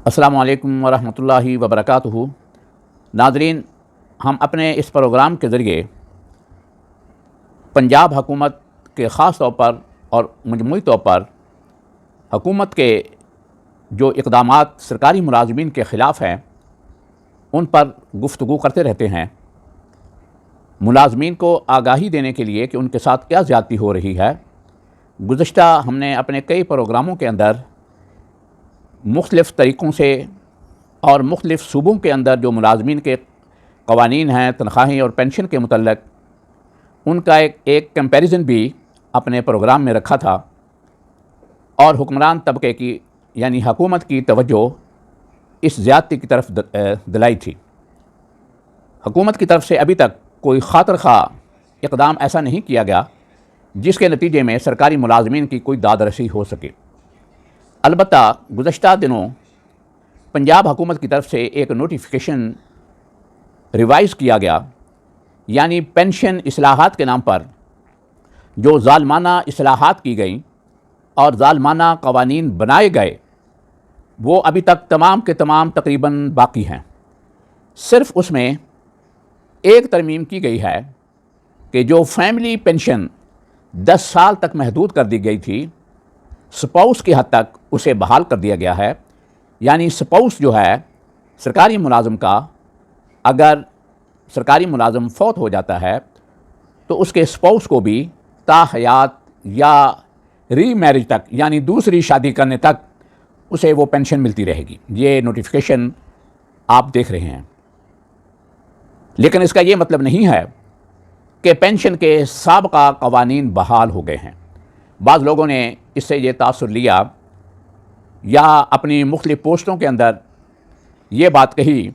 السلام علیکم ورحمۃ اللہ وبرکاتہ۔ ناظرین، ہم اپنے اس پروگرام کے ذریعے پنجاب حکومت کے خاص طور پر اور مجموعی طور پر حکومت کے جو اقدامات سرکاری ملازمین کے خلاف ہیں ان پر گفتگو کرتے رہتے ہیں، ملازمین کو آگاہی دینے کے لیے کہ ان کے ساتھ کیا زیادتی ہو رہی ہے۔ گزشتہ ہم نے اپنے کئی پروگراموں کے اندر مختلف طریقوں سے اور مختلف صوبوں کے اندر جو ملازمین کے قوانین ہیں، تنخواہیں اور پینشن کے متعلق، ان کا ایک کمپیریزن بھی اپنے پروگرام میں رکھا تھا اور حکمران طبقے کی یعنی حکومت کی توجہ اس زیادتی کی طرف دلائی تھی۔ حکومت کی طرف سے ابھی تک کوئی خاطر خواہ اقدام ایسا نہیں کیا گیا جس کے نتیجے میں سرکاری ملازمین کی کوئی داد رسی ہو سکے۔ البتہ گزشتہ دنوں پنجاب حکومت کی طرف سے ایک نوٹیفیکیشن ریوائز کیا گیا، یعنی پینشن اصلاحات کے نام پر جو ظالمانہ اصلاحات کی گئیں اور ظالمانہ قوانین بنائے گئے وہ ابھی تک تمام کے تمام تقریباً باقی ہیں۔ صرف اس میں ایک ترمیم کی گئی ہے کہ جو فیملی پینشن 10 سال تک محدود کر دی گئی تھی، سپاؤس کی حد تک اسے بحال کر دیا گیا ہے۔ یعنی سپاؤس جو ہے سرکاری ملازم کا، اگر سرکاری ملازم فوت ہو جاتا ہے تو اس کے سپاؤس کو بھی تا حیات یا ری میرج تک یعنی دوسری شادی کرنے تک اسے وہ پینشن ملتی رہے گی۔ یہ نوٹیفیکیشن آپ دیکھ رہے ہیں، لیکن اس کا یہ مطلب نہیں ہے کہ پینشن کے سابقہ قوانین بحال ہو گئے ہیں۔ بعض لوگوں نے اس سے یہ تاثر لیا یا اپنی مختلف پوسٹوں کے اندر یہ بات کہی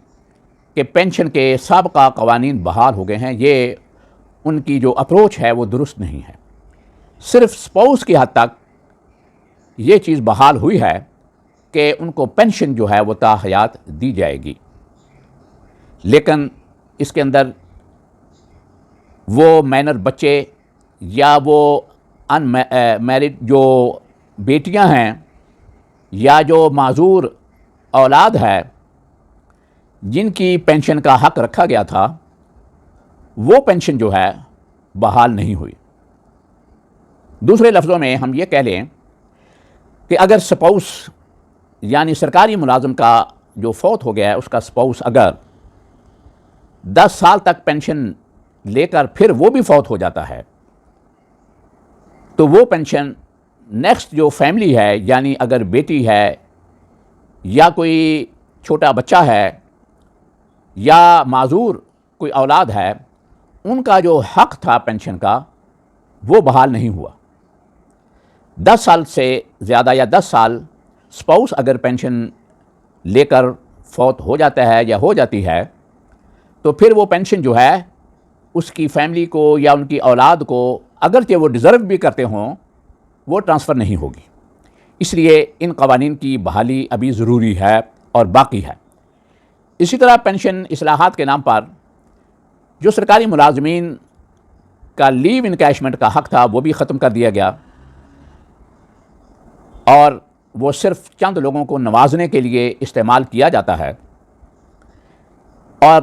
کہ پینشن کے سابقہ قوانین بحال ہو گئے ہیں۔ یہ ان کی جو اپروچ ہے وہ درست نہیں ہے۔ صرف سپاؤس کی حد تک یہ چیز بحال ہوئی ہے کہ ان کو پینشن جو ہے وہ تا حیات دی جائے گی، لیکن اس کے اندر وہ مائنر بچے یا وہ ان میرڈ جو بیٹیاں ہیں یا جو معذور اولاد ہے جن کی پینشن کا حق رکھا گیا تھا، وہ پینشن جو ہے بحال نہیں ہوئی۔ دوسرے لفظوں میں ہم یہ کہہ لیں کہ اگر سپاؤس یعنی سرکاری ملازم کا جو فوت ہو گیا ہے، اس کا سپاؤس اگر 10 سال تک پینشن لے کر پھر وہ بھی فوت ہو جاتا ہے تو وہ پینشن نیکسٹ جو فیملی ہے، یعنی اگر بیٹی ہے یا کوئی چھوٹا بچہ ہے یا معذور کوئی اولاد ہے، ان کا جو حق تھا پینشن کا وہ بحال نہیں ہوا۔ 10 سال سے زیادہ یا 10 سال سپاؤس اگر پینشن لے کر فوت ہو جاتا ہے یا ہو جاتی ہے تو پھر وہ پینشن جو ہے اس کی فیملی کو یا ان کی اولاد کو، اگرچہ وہ ڈیزرو بھی کرتے ہوں، وہ ٹرانسفر نہیں ہوگی۔ اس لیے ان قوانین کی بحالی ابھی ضروری ہے اور باقی ہے۔ اسی طرح پینشن اصلاحات کے نام پر جو سرکاری ملازمین کا لیو انکیشمنٹ کا حق تھا وہ بھی ختم کر دیا گیا، اور وہ صرف چند لوگوں کو نوازنے کے لیے استعمال کیا جاتا ہے۔ اور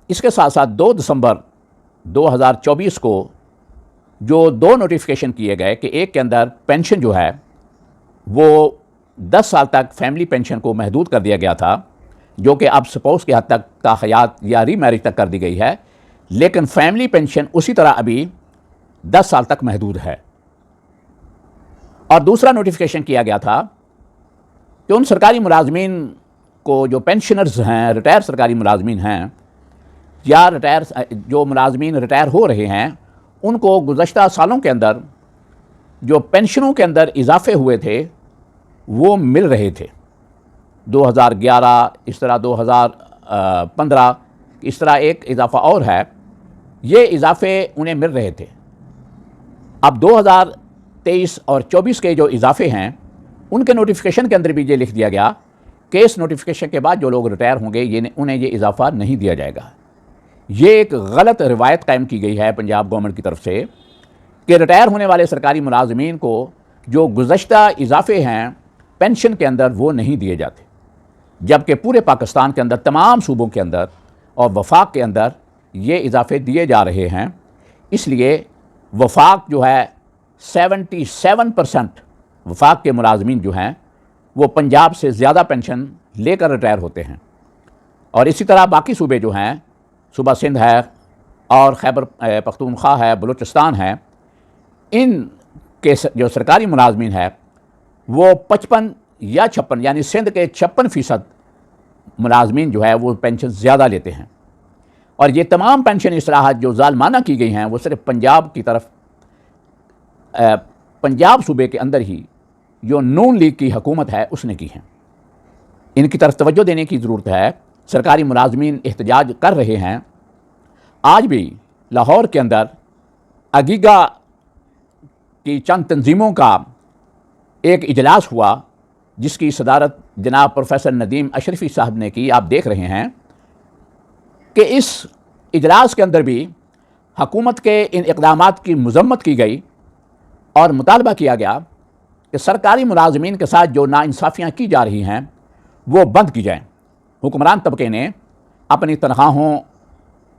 اس کے ساتھ ساتھ 2 دسمبر 2024 کو جو 2 نوٹیفیکیشن کیے گئے کہ ایک کے اندر پینشن جو ہے وہ 10 سال تک فیملی پینشن کو محدود کر دیا گیا تھا، جو کہ اب سپاؤس کی حد تک تا حیات یا ری میرج تک کر دی گئی ہے، لیکن فیملی پینشن اسی طرح ابھی 10 سال تک محدود ہے۔ اور دوسرا نوٹیفیکیشن کیا گیا تھا کہ ان سرکاری ملازمین کو جو پینشنرز ہیں، ریٹائر سرکاری ملازمین ہیں یا جو ملازمین ریٹائر ہو رہے ہیں، ان کو گزشتہ سالوں کے اندر جو پینشنوں کے اندر اضافے ہوئے تھے وہ مل رہے تھے۔ 2011 اس طرح 2015 اس طرح ایک اضافہ اور ہے، یہ اضافے انہیں مل رہے تھے۔ اب 2023 اور 24 کے جو اضافے ہیں ان کے نوٹیفیکیشن کے اندر بھی یہ لکھ دیا گیا کہ اس نوٹیفیکیشن کے بعد جو لوگ ریٹائر ہوں گے انہیں یہ اضافہ نہیں دیا جائے گا۔ یہ ایک غلط روایت قائم کی گئی ہے پنجاب گورنمنٹ کی طرف سے کہ ریٹائر ہونے والے سرکاری ملازمین کو جو گزشتہ اضافے ہیں پینشن کے اندر وہ نہیں دیے جاتے۔ جبکہ پورے پاکستان کے اندر تمام صوبوں کے اندر اور وفاق کے اندر یہ اضافے دیے جا رہے ہیں۔ اس لیے وفاق جو ہے 77% وفاق کے ملازمین جو ہیں وہ پنجاب سے زیادہ پینشن لے کر ریٹائر ہوتے ہیں، اور اسی طرح باقی صوبے جو ہیں، صوبہ سندھ ہے اور خیبر پختونخوا ہے، بلوچستان ہے، ان کے جو سرکاری ملازمین ہے وہ 55 یا 56 یعنی سندھ کے 56% ملازمین جو ہے وہ پینشن زیادہ لیتے ہیں۔ اور یہ تمام پینشن اصلاحات جو ظالمانہ کی گئی ہیں وہ صرف پنجاب کی طرف، پنجاب صوبے کے اندر ہی جو نون لیگ کی حکومت ہے اس نے کی ہیں۔ ان کی طرف توجہ دینے کی ضرورت ہے۔ سرکاری ملازمین احتجاج کر رہے ہیں۔ آج بھی لاہور کے اندر اگیگا کی چند تنظیموں کا ایک اجلاس ہوا جس کی صدارت جناب پروفیسر ندیم اشرفی صاحب نے کی۔ آپ دیکھ رہے ہیں کہ اس اجلاس کے اندر بھی حکومت کے ان اقدامات کی مذمت کی گئی اور مطالبہ کیا گیا کہ سرکاری ملازمین کے ساتھ جو ناانصافیاں کی جا رہی ہیں وہ بند کی جائیں۔ حکمران طبقے نے اپنی تنخواہوں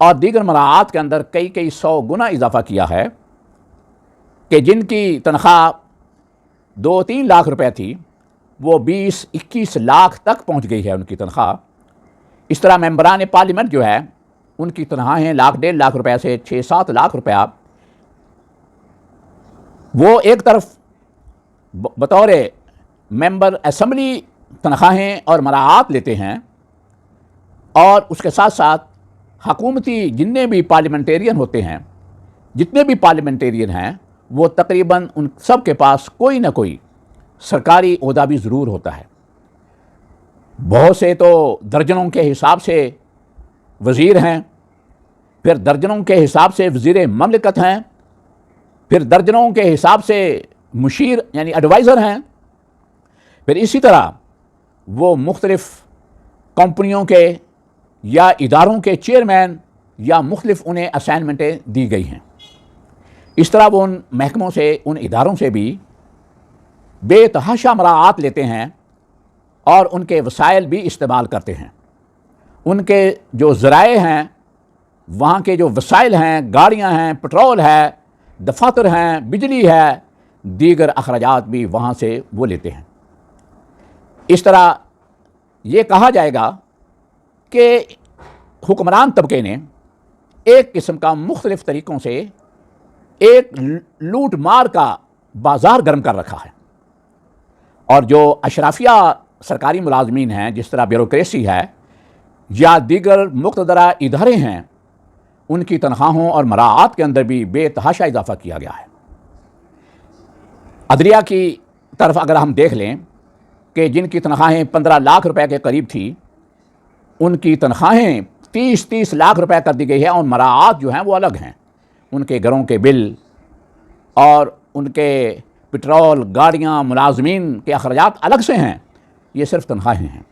اور دیگر مراعات کے اندر کئی 100 گنا اضافہ کیا ہے کہ جن کی تنخواہ 2-3 لاکھ روپے تھی وہ 20-21 لاکھ تک پہنچ گئی ہے ان کی تنخواہ۔ اس طرح ممبران پارلیمنٹ جو ہے ان کی تنخواہیں 1.5 لاکھ روپے سے 6-7 لاکھ روپیہ وہ ایک طرف بطور ممبر اسمبلی تنخواہیں اور مراعات لیتے ہیں، اور اس کے ساتھ ساتھ حکومتی جتنے بھی پارلیمنٹیرین ہوتے ہیں، جتنے بھی پارلیمنٹیرین ہیں وہ تقریباً ان سب کے پاس کوئی نہ کوئی سرکاری عہدہ بھی ضرور ہوتا ہے۔ بہت سے تو درجنوں کے حساب سے وزیر ہیں، پھر درجنوں کے حساب سے وزیر مملکت ہیں، پھر درجنوں کے حساب سے مشیر یعنی ایڈوائزر ہیں، پھر اسی طرح وہ مختلف کمپنیوں کے یا اداروں کے چیئرمین یا مختلف انہیں اسائنمنٹیں دی گئی ہیں۔ اس طرح وہ ان محکموں سے، ان اداروں سے بھی بے تحاشا مراعات لیتے ہیں اور ان کے وسائل بھی استعمال کرتے ہیں۔ ان کے جو ذرائع ہیں، وہاں کے جو وسائل ہیں، گاڑیاں ہیں، پٹرول ہے، دفاتر ہیں، بجلی ہے، دیگر اخراجات بھی وہاں سے وہ لیتے ہیں۔ اس طرح یہ کہا جائے گا کہ حکمران طبقے نے ایک قسم کا مختلف طریقوں سے ایک لوٹ مار کا بازار گرم کر رکھا ہے، اور جو اشرافیہ سرکاری ملازمین ہیں، جس طرح بیوروکریسی ہے یا دیگر مقتدرہ ادارے ہیں، ان کی تنخواہوں اور مراعات کے اندر بھی بے تحاشا اضافہ کیا گیا ہے۔ عدلیہ کی طرف اگر ہم دیکھ لیں کہ جن کی تنخواہیں 15 لاکھ روپے کے قریب تھی، ان کی تنخواہیں 30 لاکھ روپے کر دی گئی ہے، اور مراعات جو ہیں وہ الگ ہیں۔ ان کے گھروں کے بل اور ان کے پٹرول، گاڑیاں، ملازمین کے اخراجات الگ سے ہیں، یہ صرف تنخواہیں ہیں۔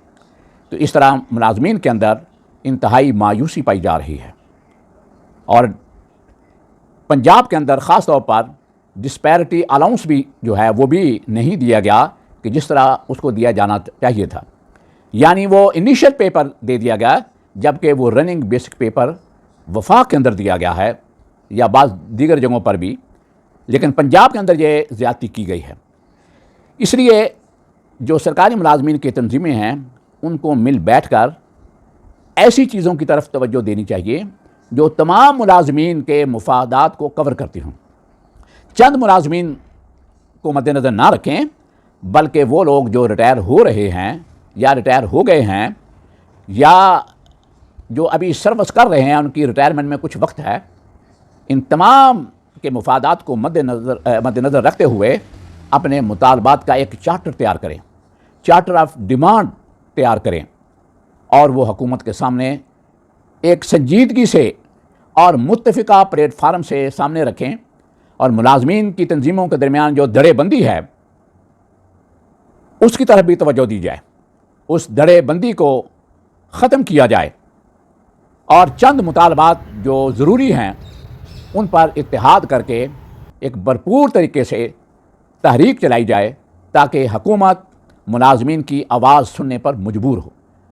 تو اس طرح ملازمین کے اندر انتہائی مایوسی پائی جا رہی ہے، اور پنجاب کے اندر خاص طور پر ڈسپیرٹی الاؤنس بھی جو ہے وہ بھی نہیں دیا گیا کہ جس طرح اس کو دیا جانا چاہیے تھا۔ یعنی وہ انیشل پیپر دے دیا گیا، جبکہ وہ رننگ بیسک پیپر وفاق کے اندر دیا گیا ہے یا بعض دیگر جگہوں پر بھی، لیکن پنجاب کے اندر یہ زیادتی کی گئی ہے۔ اس لیے جو سرکاری ملازمین کی تنظیمیں ہیں ان کو مل بیٹھ کر ایسی چیزوں کی طرف توجہ دینی چاہیے جو تمام ملازمین کے مفادات کو کور کرتی ہوں۔ چند ملازمین کو مد نظر نہ رکھیں، بلکہ وہ لوگ جو ریٹائر ہو رہے ہیں یا ریٹائر ہو گئے ہیں یا جو ابھی سروس کر رہے ہیں، ان کی ریٹائرمنٹ میں کچھ وقت ہے، ان تمام کے مفادات کو مد نظر رکھتے ہوئے اپنے مطالبات کا ایک چارٹر تیار کریں، چارٹر آف ڈیمانڈ تیار کریں، اور وہ حکومت کے سامنے ایک سنجیدگی سے اور متفقہ پلیٹ فارم سے سامنے رکھیں، اور ملازمین کی تنظیموں کے درمیان جو دھڑے بندی ہے اس کی طرف بھی توجہ دی جائے، اس دھڑے بندی کو ختم کیا جائے، اور چند مطالبات جو ضروری ہیں ان پر اتحاد کر کے ایک بھرپور طریقے سے تحریک چلائی جائے تاکہ حکومت ملازمین کی آواز سننے پر مجبور ہو۔